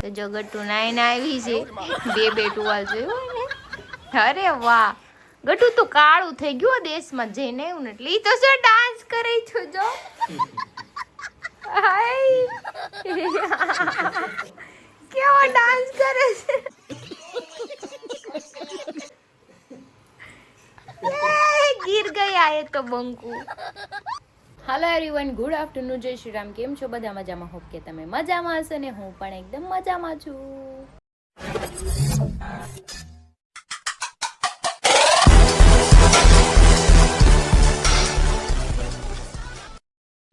તો જો ગટ્ટુ નાઈને આવી છે, બે ટુવાલ જોયું ને. અરે વાહ, ગટ્ટુ તો કાળું થઈ ગયું દેશમાં જઈને એવું ને એટલે ઈ તો શું ડાન્સ કરે છો જો. હાય કેવો ડાન્સ કરે છે. ગીર ગયા એ તો બંકુ. હેલો એવરીવન, ગુડ આફ્ટરનૂન, જય શ્રી રામ. કેમ છો બધા? મજામાં? હોપ કે તમે મજામાં હશો ને હું પણ એકદમ મજામાં છું.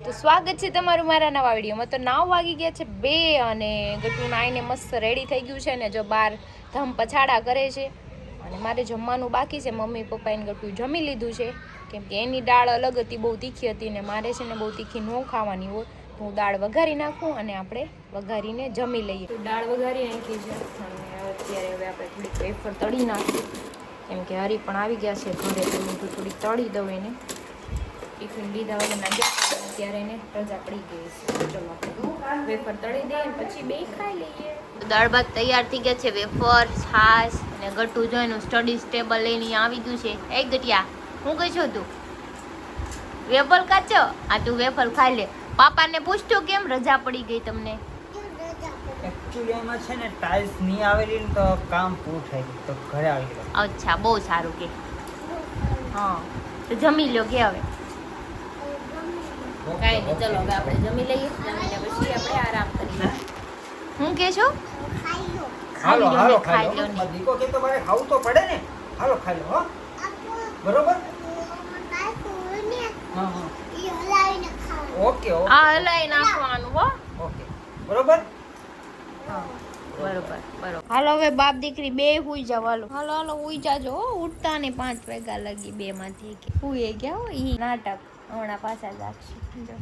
તો સ્વાગત છે તમારું મારા નવા વિડીયોમાં. તો 9 વાગી ગયા છે 2 અને ગટ્ટુ નાઈને મસ્ત રેડી થઈ ગયું છે ને જો બહાર ધમ પછાડા કરે છે. અને મારે જમવાનું બાકી છે. મમ્મી પપ્પાને ગટ્ટુ જમી લીધું છે કેમ કે એની દાળ અલગ હતી, બહુ તીખી હતી ને મારે છે ને બહુ તીખી ન ખાવાની હોય તો હું દાળ વઘારી નાખું અને આપણે વઘારીને જમી લઈએ. તો દાળ વઘારી નાખી છે અને અત્યારે હવે આપણે થોડીક વેફર તળી નાખીએ કેમ કે હરી પણ આવી ગયા છે ઘરે, તો હું થોડીક તળી દઉં એને. ટિફિન લીધા વગરના ગયા ત્યારે એને રજા પડી ગઈ છે. ચલો આપણે વેફર તળી દઈએ પછી બે ખાઈ લઈએ. દાળ ભાત તૈયાર થઈ ગયા છે. વેફર, છાશ અને ગટ્ટુ જોઈનું સ્ટડી ટેબલ લઈને આવી ગયું છે. એ ગટિયા હું કહી છું તું વેફર કાચો? આ તું વેફર ખાઈ લે. પાપાને પૂછતો કેમ રજા પડી ગઈ તમને? એક્ચ્યુઅલી એમાં છે ને ટાઇલ્સ નહીં આવેલી ને તો કામ પૂરું થઈ ગયું તો ઘરે આવી ગયો. અચ્છા, બહુ સારું કે. હા તો જમી લો કે હવે કાંઈ નહીં. ચલો હવે આપણે જમી લઈએ, જમીને પછી આપણે આરામ કરીએ. હું કે છો? હાલો હાલો ખાઈ લો ને. દીકો કે તો મારે ખાવું તો પડે ને. હાલો ખાઈ લો. હો બરોબર. હા હા ઓકે ઓકે. આ હલાઈ નાખવાનું હો. ઓકે બરોબર. બરોબર બરોબર. હાલો હવે બાપ દીકરી બે હુઈ જાવ. હાલો હાલો હાલો હુઈ જાજો હો. ઉઠતા ને 5 વાગ્યા લગી બે માંથી હુઈ ગયા હો. ઈ નાટક હમણાં પાછા જાગશે. જો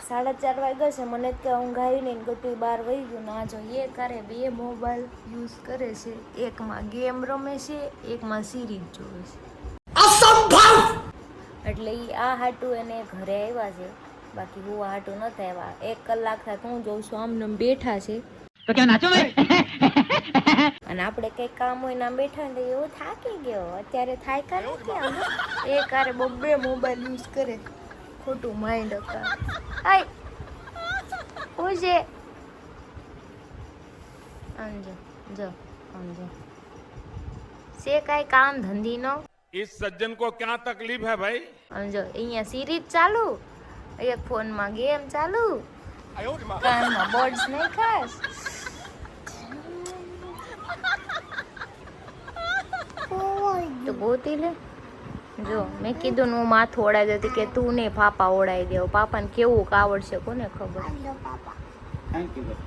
4:30 વાગ્યા છે. મને કે ઊંઘ આવી નહીં. ગટ્ટુ બહાર વહી ગયું ના જો એ કરે બે મોબાઈલ યુઝ કરે છે. એકમાં ગેમ રમે છે, એકમાં સિરીઝ જોવે છે. એટલે ઈ આ હાટું એને ઘરે આવ્યા છે, બાકી હું આ હાટું નથી આવ્યા. 1 કલાક થાય હું જોઉં છું આમને બેઠા છે તો ક્યાં નાચો ભાઈ. અને આપણે કઈ કામ હોય ને બેઠા ને એવો થાકી ગયો. અત્યારે થાય કા કે એ કારે બબ્બે મોબાઈલ યુઝ કરે. ખોટું માઇન્ડ હતા. આય હું છે સમજો જો સમજો છે કાંઈ કામ ધંધી નો. इस सज्जन को क्या तकलीफ है भाई? સમજો અહીંયા સિરીઝ ચાલુ, એક ફોનમાં ગેમ ચાલુ, કાનમાં બર્ડ્સ નહીં ખાસ. તો ગોતી લે. જો મેં કીધું ને હું માથું ઓડાઈ દેતી કે તું નહીં પાપા ઓડાઈ દેવો. પાપાને કેવું આવડશે કોને ખબર. Thank you.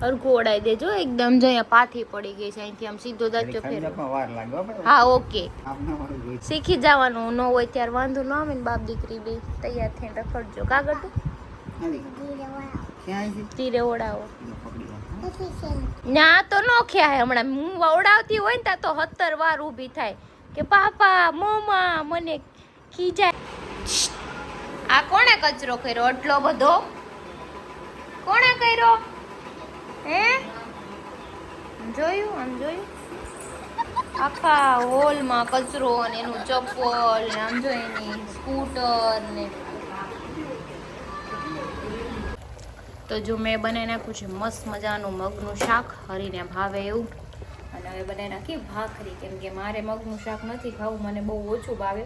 હરખું ઓડાઈ દેજો એકદમ. જો અહીંયા પાથી પડી ગઈ છે, અહીંથી આમ સીધો દાચો ફેરવો. વાર લાગે હો ભાઈ. હા ઓકે. આપને મારું જોઈ. શીખી જવાનું ન હોય ત્યારે વાંધો ન આવે ને. બાપ દીકરી બે તૈયાર થઈને રખડજો. કાગળ ક્યાં છે? તીરે ઓડાવો પકડી ના તો નો ખ્યા. હમણાં હું ઓડાવતી હોય ને તો 70 વાર ઊભી થાય કે પાપા મમ્મા મને ખીજાય. આ કોણે કચરો કર્યો આટલો બધો? કોણે કર્યો હે? જોયું આમ જોયું આખા હોલમાં કચરો ને એનું ચપ્પલ ને આમ જો એની સ્કૂટર ને. તો જો મેં બનાવી નાખ્યું છે મસ્ત મજાનું મગનું શાક, હરીને ભાવે એવું. અને હવે બનાવી નાખી ભાખરી કેમ કે મારે મગનું શાક નથી ખાવું, મને બહુ ઓછું ભાવે,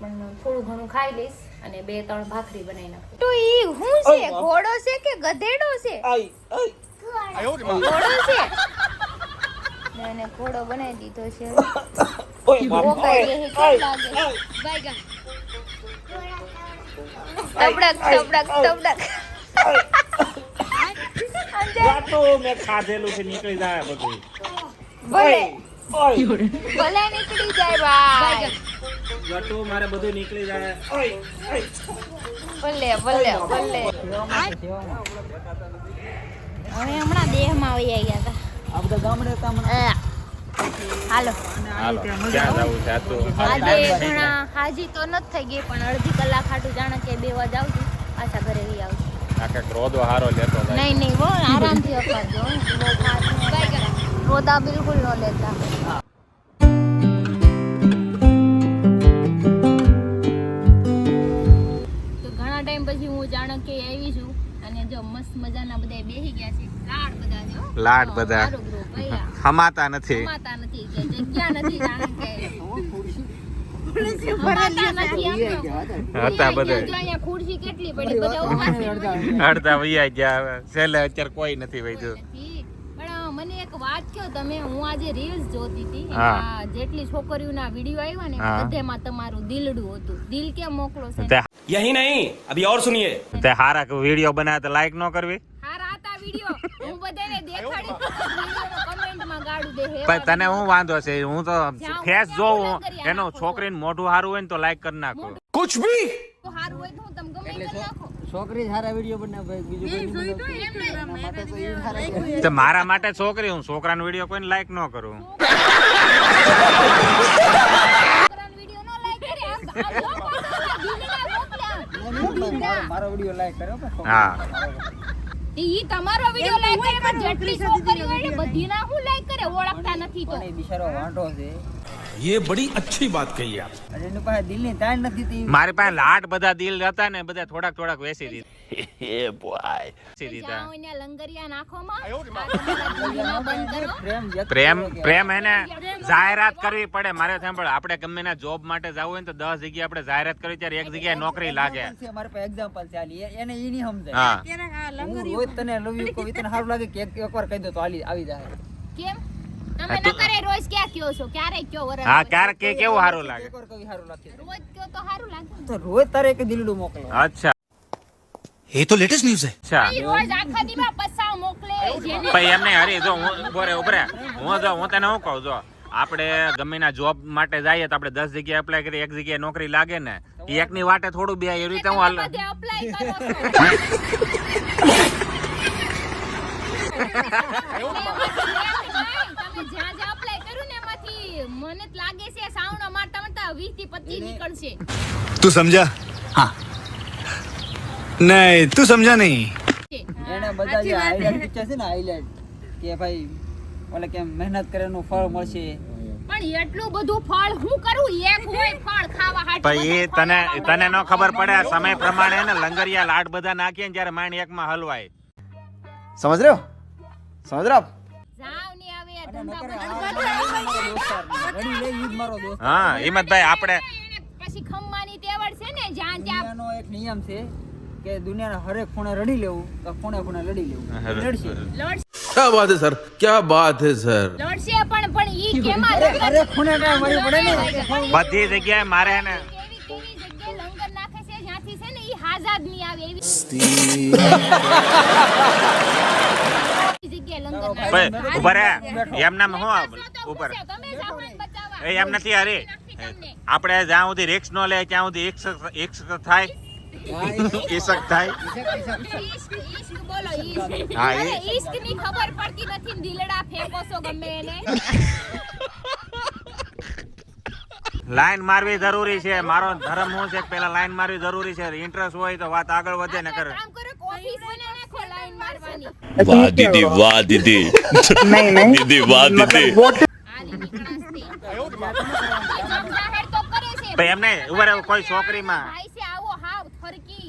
પણ થોડું ઘણું ખાઈ લઈશ. અને 2-3 ભાખરી બનાવી નાખું. તો ઈ શું છે? ઘોડો છે કે ગધેડો છે? ઘોડો છે ને એને ઘોડો બનાવી દીધો છે. મેં ખાધેલું છે નીકળી જાય બધું. ભલે નીકળી જાય ભાઈ. ગટુ મારે બધું નીકળી જાય. ભલે ભલે ભલે. હવે હમણાં દેહમાં આવી ગયા હતા આ બધા ગામડે કામ. હાલો હાલો ક્યાં જવું છે? આ તો આજે ઘણા હાજી તો નથી થઈ ગઈ પણ અડધી કલાક હાટું જાણે કે 2 વાગે જાઉં છું. પાછા ઘરે લઈ આવજો. આખે ક્રોધો હારો લેતો જાય. નહીં નહીં હો, આરામથી અપાવજો. રોદા બિલકુલ ન લેતા. તો ઘણા ટાઈમ પછી હું ચાણક્ય આવી છું અને જો મસ્ત મજાના બધા બેસી ગયા છે. લાડ બધા છે હો. લાડ બધા. સારો group, ભૈયા. હમાતા નથી. સમાતા નથી કે જગ્યા નથી ચાણક્ય. હતા બધા. જો અહીંયા ખુરશી કેટલી પડી, બધા ઊભા છે. અડધા વૈયા ગયા છેલ્લે અત્યારે કોઈ નથી વૈધું. પણ મને એક વાત કહો, તમે હું આજે રીલ્સ જોતી હતી, હા. આ જેટલી છોકરીઓના વિડીયો આવ્યા ને હા. બધેમાં તમારું દિલડું હતું. દિલ કેમ મોકલો છે? તે यही नहीं अभी और सुनिए તે હારા વિડીયો બનાવે તો લાઈક ન કરવી. હારા હતા વિડીયો, હું બધાને દેખાડી કમેન્ટમાં ગાડું દે. હે પણ તને હું વાંધો છે, હું તો જ્યાં ફેસ હું જોઉં લંગરિયા એનો નાખો. છોકરીનું મોઢું સારું હોય ને તો લાઈક કરી નાખો. कुछ भी તો હારું હોય તો હું તમે ગમે તે નાખો. છોકરી સારા વિડીયો બનાવે બીજું કોઈ નહીં બનાવતું. તો મારા માટે છોકરી, હું છોકરાનો વિડીયો કોઈને લાઈક ન કરું. છોકરાનો વિડીયો નો લાઈક કરે, આમ જો પાછા દિલના મોકલ્યા. મારો વિડીયો લાઈક કર્યો પણ હા. ઈ તમારો વિડીયો લાઈક કરે, પણ જેટલી છોકરીઓ હોય ને બધી ના હું લાઈક કરે, ઓળખતા નથી તો. પણ એ બિચારો વાંઢો છે ये बड़ी अच्छी બાत કહી आप અને એની પાસે દિલની તાણ નથી તી. મારી પાસે લાટ બધા દિલ હતા ને બધા થોડાક થોડાક વેચી દીધા. વેચી દીધા. જાઓ ને લંગરિયા નાખોમાં. આ તમારા દિલના બંધ કરો. પ્રેમ પ્રેમ એને જાહેરાત કરવી પડે. મારે સાંભળ, આપણે ગમે ના જોબ માટે જવું હોય ને તો 10 જગ્યાએ આપણે જાહેરાત કરવી, ત્યારે એક જગ્યાએ નોકરી લાગે. મારા પાસે એક્ઝામ્પલ છે આલી. એને ઈ નહીં સમજાય. હા. હું રોજ તને લવ યુ કહું, તને સારું લાગે કે એકવાર કહી દો તો આવી જાય. કેમ તમે હા, ન કરે રોજ ક્યાં કયો છો? ક્યારે કયો વરસ? હા, ક્યારેક કે કેવું સારું લાગે. એકવાર કહી સારું લાગે રોજ કયો તો સારું લાગે. તો રોજ તારે એક દિલડું મોકલો. અચ્છા ये तो लेटेस्ट न्यूज है અચ્છા. ઈ રોજ આખા દીમાં પસાવ મોકલે જેને ભાઈ એમને હરી જો હું ઉભરે હું તને શું કહું, જો આપણે ગમે ના જોબ માટે જઈએ તો આપણે 10 જગ્યાએ એપ્લાય કરીએ, એક જગ્યાએ નોકરી લાગે ને એ એકની વાટે થોડું બે એવી રીતે હું હાલ. બધે apply કરો છો. તમે જ્યાં જ્યાં apply કર્યું ને એમાંથી મને જ લાગે છે સાવણો મારતા મારતા 20 થી 25 નીકળશે. तू समझा हाँ नहीं तू समझा नहीं એને બધા જે હાઈલાઇટ પિક્ચર છે ને હાઈલાઇટ કે ભાઈ ઓલે કે મહેનત કરેનું ફળ મળશે. પણ એટલું બધું ફળ હું કરું? એક હોય ફળ ખાવા હાટુ. ભાઈ એ તને ન ખબર પડે, સમય પ્રમાણે ને લંગરિયા લાડ બધા નાખીએ ને ત્યારે માંડ એકમાં હલવાય. समझ रहे हो समझ रहे हो आप જાવ ની આવે આ ધંધા નકરે બધા. રડી લે ઈ જ મારો દોસ્ત. હા હિંમતભાઈ, આપણે એને પછી ખમ્માની તેવડ છે ને, જ્યાં ત્યાં દુનિયાનો એક નિયમ છે કે દુનિયાના હરેક ખૂણે રડી લેવું તો ખૂણે ખૂણે લડી લેવું. લડશે લડશે क्या बात है सर क्या बात है सर લડશે પણ ઈ કેમાં હરેક ખૂણે કાંઈ મળી પડે ને. બધી જગ્યાએ મારે ને કેવી કેવી જગ્યાએ લંગર નાખે છે જ્યાંથી છે ને ઈ હાજાદ ની આવે એવી જગ્યાએ લંગર નાખે. ભાઈ ઉભા રહે એમ નામ હું ઉપર તમે જાઓ ને બચાવવા. એ એમ નથી હરી, આપણે જ્યાં સુધી રિક્સ ન લે ત્યાં સુધી ઇશ્ક થાય. ઇશ્ક થાય. ઈશ્ક બોલો ઈશ્ક. હા, અરે ઈશ્ક ની ખબર પડતી નથી ને દિલડા ફેંકો છો ગમે એને. લાઈન મારવી જરૂરી છે. મારો ધર્મ હું છે કે પેલા લાઈન મારવી જરૂરી છે. ઇન્ટરેસ્ટ હોય તો વાત આગળ વધે ને કરે. કામ કરો ઓફિસ બને નાખો લાઈન મારવાની. वाह दीदी वाह दीदी दीदी वाह दीदी આલી નીકળાસતી. જાહેર તો કરે છે. ભાઈ એમને ઉભા રહે, કોઈ છોકરીમાં ભાઈ છે આવો હાવ ફરકી.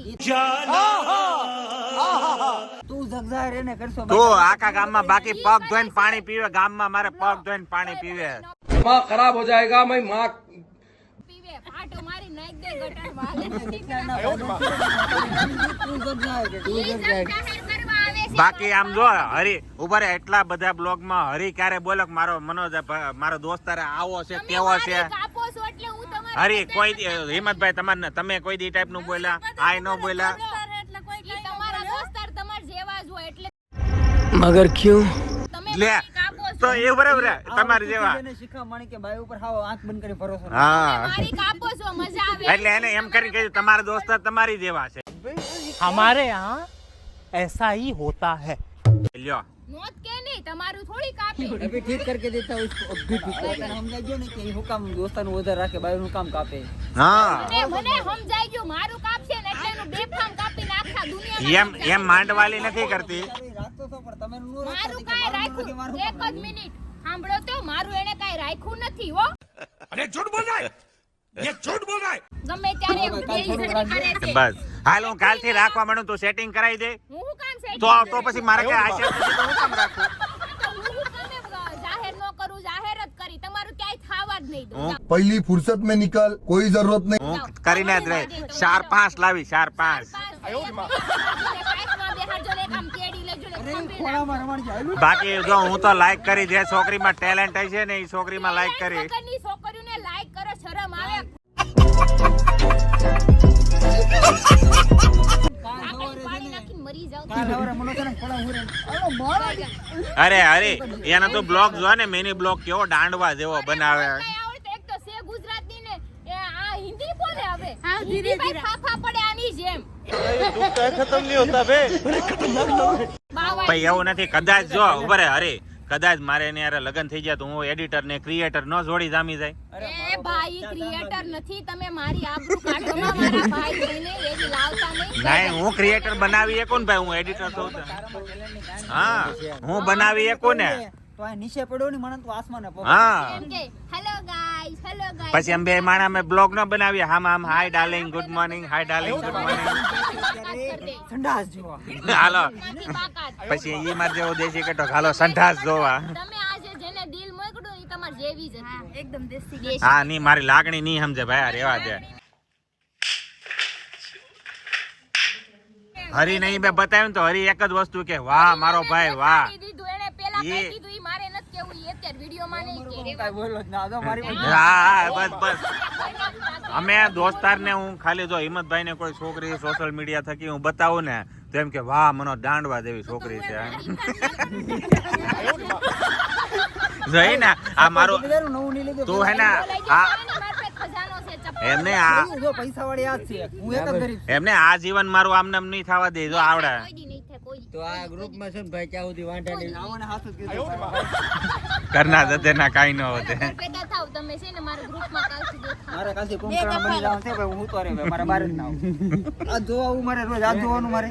તું જગજાહેર એને કરશો. તો આખા ગામમાં બાકી પગ ધોઈને પાણી પીવે, ગામમાં મારે પગ ધોઈને પાણી પીવે. दिमाग खराब हो जाएगा मैं माँ પીવે પાટો મારી નાખ દે ગટરમાં. હાલે નથી તું જગજાહેર કે તું ઈ જગજાહેર. જાહેર કરવા આવે છે. બાકી આમ જો હરી ઉભા રહે, એટલા બધા બ્લોગમાં હરી ક્યારે બોલો કે મારો મનોજ મારો દોસ્તાર આવો છે તમે કેવો મારી છે. કાપો છો એટલે હું તમારી હરી કોઈ હિંમતભાઈ તમે કોઈ દી ટાઈપ નું બોલ્યા, આય ન બોલ્યા. ઈ તમારા દોસ્તાર તમાર જેવા જ હોય એટલે मगर क्यों તમે લે મારી કાપો છો. તો એ બરાબર તમારી જેવા. એને શીખવાડી કે બાઈ ઉપર હાવ આંખ બંધ કરી ભરોસો નહીં. હા મારી કાપો છો મજા આવે. એટલે એને એમ કરીને કહ્યું તમારા દોસ્તાર તમારી જેવા છે. हमारे यहाँ ऐसा ही होता है લ્યો નોત કે નહીં તમારું થોડી કાપે. अभी ठीक करके देता हूँ इसको अभी ठीक करके समझाइयो नहीं कि હું કામ દોસ્તાનું વધારે રાખે બાઈનું કામ કાપે. હા મને સમજાઈ ગયું મારું કાપશે ને એટલે એનું બેફામ કાપી નાખે એમ માંડવાલી નથી કરતી. રાખતો તો પણ તમે નો મારું કાંઈ રાખ્યું એક જ મિનિટ સાંભળો તો મારું એને કાંઈ રાખ્યું નથી હો अरे झूठ बोल रहा है ये झूठ बोल रहा है ગમે ત્યારે એવું બેઇઝતી કરે છે બસ હાલ હું કાલથી રાખવા માંડું, તું સેટિંગ કરાવી દે. હું શું કામ છે તો પછી મારે કઈ આશા નથી તો હું કેમ રાખું? જાહેર ન કરું, જાહેર જ કરી તમારું ક્યાંય થાવા જ નહીં દઉં पहली फुर्सत में निकल, कोई जरूरत नहीं। હું કરીને જ રહે. 4-5 લાવી 4-5. ખોળામાં રમાડી જાય આયલું. બાકી જો હું તો લાઈક કરી, જે છોકરીમાં ટેલેન્ટ હશે ને એ છોકરીમાં લાઈક કરી. છોકરીઓને લાઈક કરો, શરમ આવે પાણી નાખીને મરી જાવ કાલ સવારે મને છે ને ખોળા હુરે. આલો મારો અરે એના તો બ્લોગ જો ને, મિની બ્લોગ કેવો દાંડવા જેવો બનાવે. કાંઈ આવડે તો એક તો છે ગુજરાતી ને એ આ હિન્દી બોલે હવે હિન્દી ભાઈ ફાફા પડે આની જેમ ભાઈ એવું નથી, કદાચ જો ઉભા રે, અરે કદાચ મારે એને યાર લગન થઈ જાય તો હું એડિટર ને ક્રિએટર નો જોડી જામી જાય. એ ભાઈ ક્રિએટર નથી, તમે મારી આબરૂ કાઢો ના મારા ભાઈ થઈને એવી લાવતા નહીં. નહીં, હું ક્રિએટર બનાવી શકું ને ભાઈ, હું એડિટર છું તો. હા હું બનાવી શકું ને. તો આ નીચે પડ્યો ને મને તો આસમાને પગ. હા એમ કે હેલો ગાઈસ પછી અમે બે માણા અમે બ્લોગ ન બનાવીએ. આમ હાય ડાર્લિંગ ગુડ મોર્નિંગ, હાય ડાર્લિંગ ગુડ મોર્નિંગ. સંડાસ જેવા. હાલો બાકાત પછી ઈ માર જેવો દેશી કટો હાલો સંડાસ જોવા. તમે આજે જેને દિલ મોકડ્યું ઈ તમાર જેવી જ હતી એકદમ દેશી હા ની મારી લાગણી નહીં સમજે ભાઈ, આ રેવા દે. હરી નહીં બે બતાવ્યું ને તો હરી એક જ વસ્તુ કે વાહ મારો ભાઈ વાહ. દીધું એને પેલા એ- કહી દીધું ઈ મારે નથી કેવું, ઈ અત્યારે વિડિયોમાં નહીં કે કાંઈ બોલ્યો જ ના. જો મારી પાસે હા બસ અમે દોસ્તાર ને હું ખાલી જો હિંમતભાઈ ને કોઈ છોકરી સોશિયલ મીડિયા થકી હું બતાવું ને તો એમ કે વાહ મને દાંડવા જેવી છોકરી છે. જોઈ ને આ મારું બીજાનું નવું નહીં લીધું. તું હે ને લઈ આ જજો ને મારા પાસે ખજાનો છે ચપ્પલ એમને આ જો પૈસાવાળી આ જ છે. હું એક જ ગરીબ છું. એમને આ જીવન મારું આમ નામ નહીં થવા દે જો આવડે. કોઈ દી નહીં થાય કોઈ દી. તો આ ગ્રુપમાં છે ને ભાઈ ક્યાં સુધી વાંધા નહીં. આવવાને હાથ જ કીધું. કરના જતે ના કાઈ ન હોતે. ઘર પેદા થાવ તમે છે ને મારા ગ્રુપમાં કાલથી દેખાવ. મારે કાલથી કુંભકર્ણ બની જવાનું છે ભાઈ. હું તો રે ભાઈ મારે બહાર જ ના આવું. આ જોવા આવું મારે રોજ આ જોવાનું મારે.